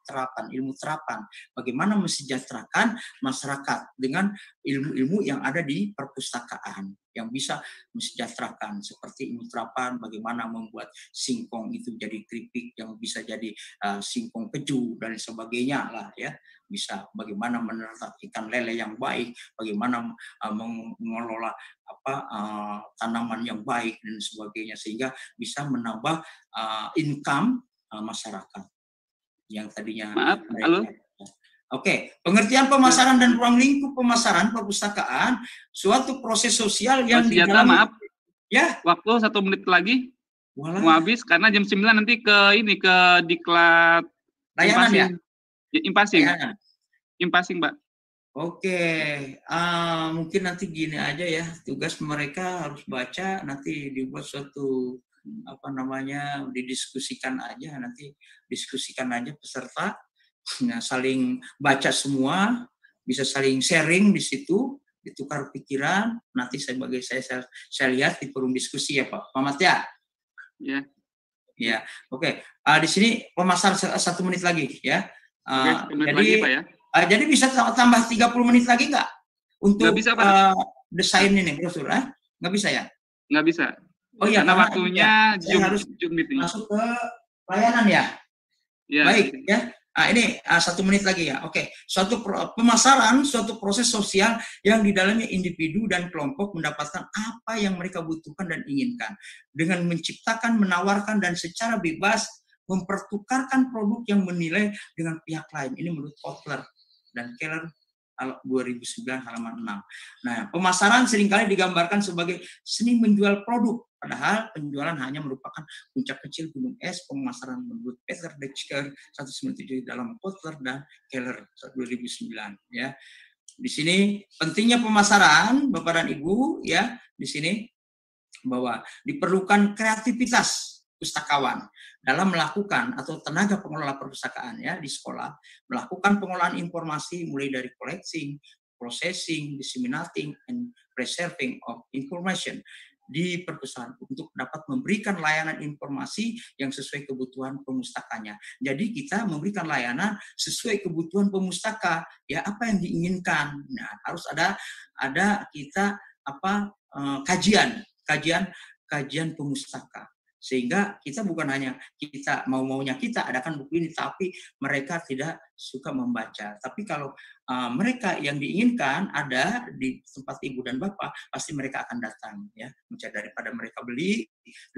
ilmu terapan, bagaimana mesejahterakan masyarakat dengan ilmu-ilmu yang ada di perpustakaan yang bisa mesejahterakan, seperti ilmu terapan, bagaimana membuat singkong itu jadi keripik yang bisa jadi singkong keju dan sebagainya lah ya, bisa bagaimana menernak ikan lele yang baik, bagaimana mengelola tanaman yang baik dan sebagainya, sehingga bisa menambah income masyarakat yang tadinya. Maaf, halo. Oke, pengertian pemasaran dan ruang lingkup pemasaran perpustakaan suatu proses sosial yang di dalam. Maaf, ya. Waktu 1 menit lagi mau habis karena jam 9 nanti ke diklat layanan ya. Impasing, Mbak. Oke, mungkin nanti gini aja ya, tugas mereka harus baca, nanti dibuat suatu didiskusikan aja, nanti diskusikan aja peserta, nah, saling baca semua, bisa saling sharing di situ, ditukar pikiran, nanti saya lihat di forum diskusi ya Pak Mamat ya. Ya. Ya, oke. Di sini pemasaran 1 menit lagi ya. Lagi, Pak, ya. Jadi bisa tambah 30 menit lagi nggak untuk nggak bisa, Pak. Desain ini brosur? Nggak bisa ya? Nggak bisa. Oh iya, karena waktunya ya, harus masuk ke layanan ya. Ya. Baik ya. Nah, ini 1 menit lagi ya. Oke, pemasaran suatu proses sosial yang di dalamnya individu dan kelompok mendapatkan apa yang mereka butuhkan dan inginkan dengan menciptakan, menawarkan dan secara bebas mempertukarkan produk yang menilai dengan pihak lain. Ini menurut Kotler dan Keller 2009 halaman 6. Nah, pemasaran seringkali digambarkan sebagai seni menjual produk, padahal penjualan hanya merupakan puncak kecil gunung es pemasaran menurut Peter Dexter 197 dalam Kotler dan Keller 2009 ya. Di sini pentingnya pemasaran Bapak dan Ibu ya, di sini bahwa diperlukan kreativitas pustakawan dalam melakukan atau tenaga pengelola perpustakaan ya di sekolah melakukan pengolahan informasi mulai dari collecting, processing, disseminating, and preserving of information di perpustakaan untuk dapat memberikan layanan informasi yang sesuai kebutuhan pemustakanya. Jadi kita memberikan layanan sesuai kebutuhan pemustaka ya, apa yang diinginkan. Nah, harus ada kita kajian pemustaka. Sehingga kita bukan hanya kita maunya kita adakan buku ini, tapi mereka tidak suka membaca. Tapi kalau mereka yang diinginkan ada di tempat ibu dan bapak, pasti mereka akan datang ya. Daripada mereka beli,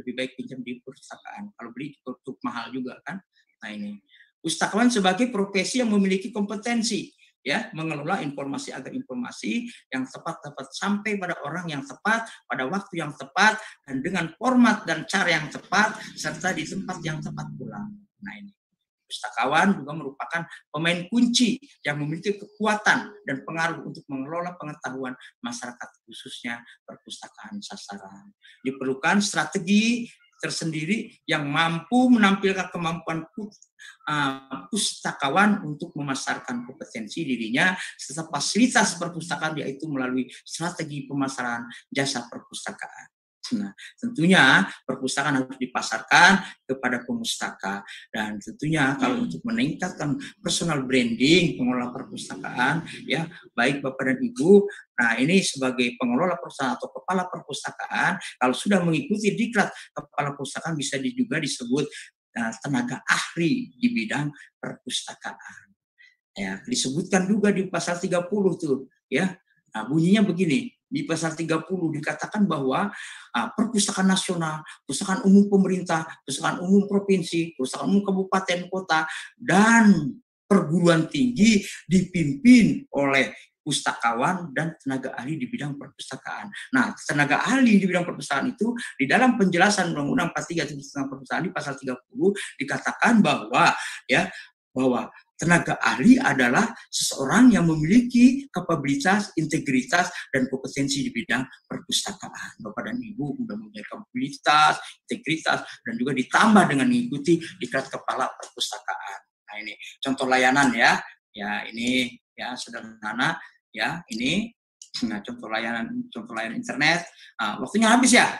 lebih baik pinjam di perpustakaan. Kalau beli cukup mahal juga kan. Nah ini pustakawan sebagai profesi yang memiliki kompetensi ya, mengelola informasi agar informasi yang tepat dapat sampai pada orang yang tepat pada waktu yang tepat dan dengan format dan cara yang tepat serta di tempat yang tepat pula. Nah ini pustakawan juga merupakan pemain kunci yang memiliki kekuatan dan pengaruh untuk mengelola pengetahuan masyarakat khususnya perpustakaan sasaran. Diperlukan strategi tersendiri yang mampu menampilkan kemampuan pustakawan untuk memasarkan kompetensi dirinya serta fasilitas perpustakaan, yaitu melalui strategi pemasaran jasa perpustakaan. Nah, tentunya perpustakaan harus dipasarkan kepada pemustaka, dan tentunya kalau untuk meningkatkan personal branding pengelola perpustakaan, ya baik Bapak dan Ibu, nah ini sebagai pengelola perpustakaan atau kepala perpustakaan, kalau sudah mengikuti diklat kepala perpustakaan bisa juga disebut tenaga ahli di bidang perpustakaan. Ya, disebutkan juga di pasal 30 tuh, ya. Nah, bunyinya begini. Di pasal 30 dikatakan bahwa perpustakaan nasional, perpustakaan umum pemerintah, perpustakaan umum provinsi, perpustakaan umum kabupaten kota, dan perguruan tinggi dipimpin oleh pustakawan dan tenaga ahli di bidang perpustakaan. Nah, tenaga ahli di bidang perpustakaan itu di dalam penjelasan Undang-Undang 43 tentang perpustakaan di pasal 30 dikatakan bahwa tenaga ahli adalah seseorang yang memiliki kapabilitas, integritas, dan kompetensi di bidang perpustakaan. Bapak dan Ibu sudah memiliki kapabilitas, integritas, dan juga ditambah dengan mengikuti diklat kepala perpustakaan. Nah ini contoh layanan ya. Ya ini ya sederhana ya ini. Nah contoh layanan internet. Waktunya habis ya.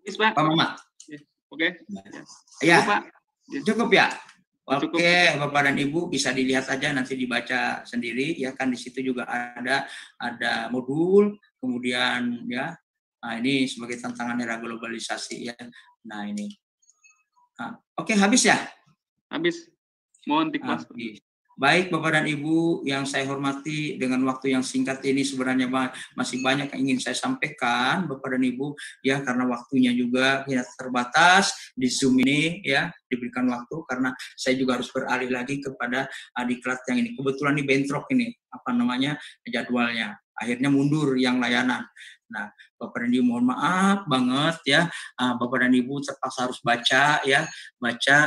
Habis Pak. Pak Mamat. Oke. Ya. Pak. Cukup ya. Oke, Bapak dan Ibu bisa dilihat saja, nanti dibaca sendiri ya kan, di situ juga ada modul, kemudian ya ini sebagai tantangan era globalisasi ya. Nah ini, oke habis ya? Habis. Mohon di-close. Baik Bapak dan Ibu yang saya hormati, dengan waktu yang singkat ini sebenarnya masih banyak yang ingin saya sampaikan Bapak dan Ibu ya, karena waktunya juga ya terbatas di Zoom ini ya, diberikan waktu karena saya juga harus beralih lagi kepada diklat yang ini. Kebetulan ini bentrok ini jadwalnya, akhirnya mundur yang layanan. Nah, Bapak dan Ibu mohon maaf banget ya, Bapak dan Ibu terpaksa harus baca ya,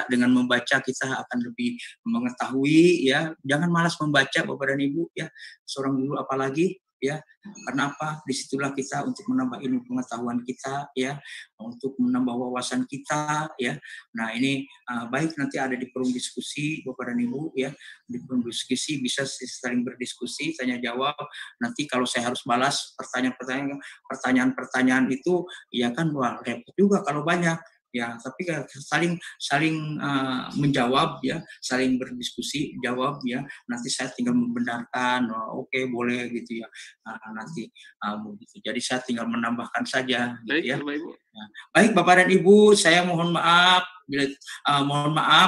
dengan membaca kita akan lebih mengetahui ya, jangan malas membaca Bapak dan Ibu ya, seorang guru apalagi ya, karena apa? Disitulah kita untuk menambah ilmu pengetahuan kita ya, untuk menambah wawasan kita ya. Nah ini baik nanti ada di forum diskusi Bapak dan Ibu ya, di forum diskusi bisa saling berdiskusi, tanya jawab. Nanti kalau saya harus balas pertanyaan itu ya kan, wah repot juga kalau banyak ya, tapi saling menjawab ya, saling berdiskusi jawab ya, nanti saya tinggal membenarkan, oke, boleh gitu ya, nanti begitu. Jadi saya tinggal menambahkan saja gitu ya. Baik Bapak dan Ibu, saya mohon maaf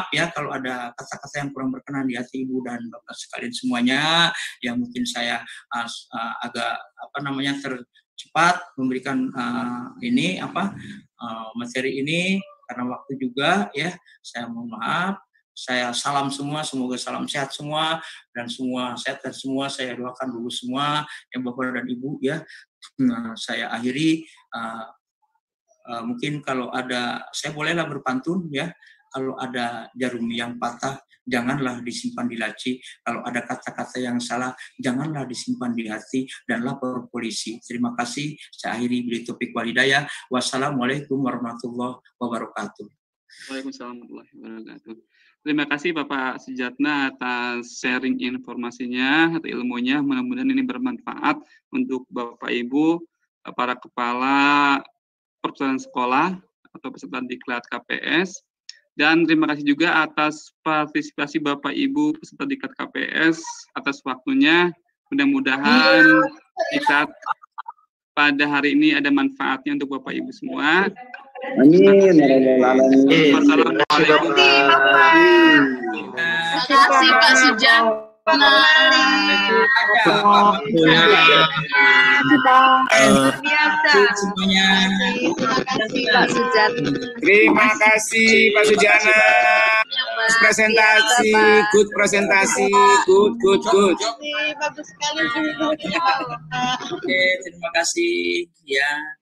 ya kalau ada kata-kata yang kurang berkenan di hati Ibu dan Bapak sekalian semuanya, yang mungkin saya agak tercepat memberikan materi ini karena waktu juga ya. Saya mohon maaf. Saya salam semua, semoga salam sehat semua, dan semua sehat dan semua saya doakan dulu semua yang Bapak dan Ibu ya. Nah, saya akhiri mungkin kalau ada, saya bolehlah berpantun ya. Kalau ada jarum yang patah, janganlah disimpan di laci. Kalau ada kata-kata yang salah, janganlah disimpan di hati dan lapor polisi. Terima kasih. Saya akhiri billahi taufiq wal hidayah. Wassalamualaikum warahmatullahi wabarakatuh. Waalaikumsalam warahmatullahi wabarakatuh. Terima kasih Bapak Sujatna atas sharing informasinya atau ilmunya. Mudah-mudahan ini bermanfaat untuk Bapak Ibu, para kepala perpustakaan sekolah atau peserta diklat KPS. Dan terima kasih juga atas partisipasi Bapak Ibu peserta diklat KPS atas waktunya. Mudah-mudahan diklat pada hari ini ada manfaatnya untuk Bapak Ibu semua. Amin. Wassalamualaikum. Terima kasih Pak Sujatna. Terima kasih Pak Sujana. Presentasi, good presentasi, good. Bagus sekali. Oke, terima kasih ya.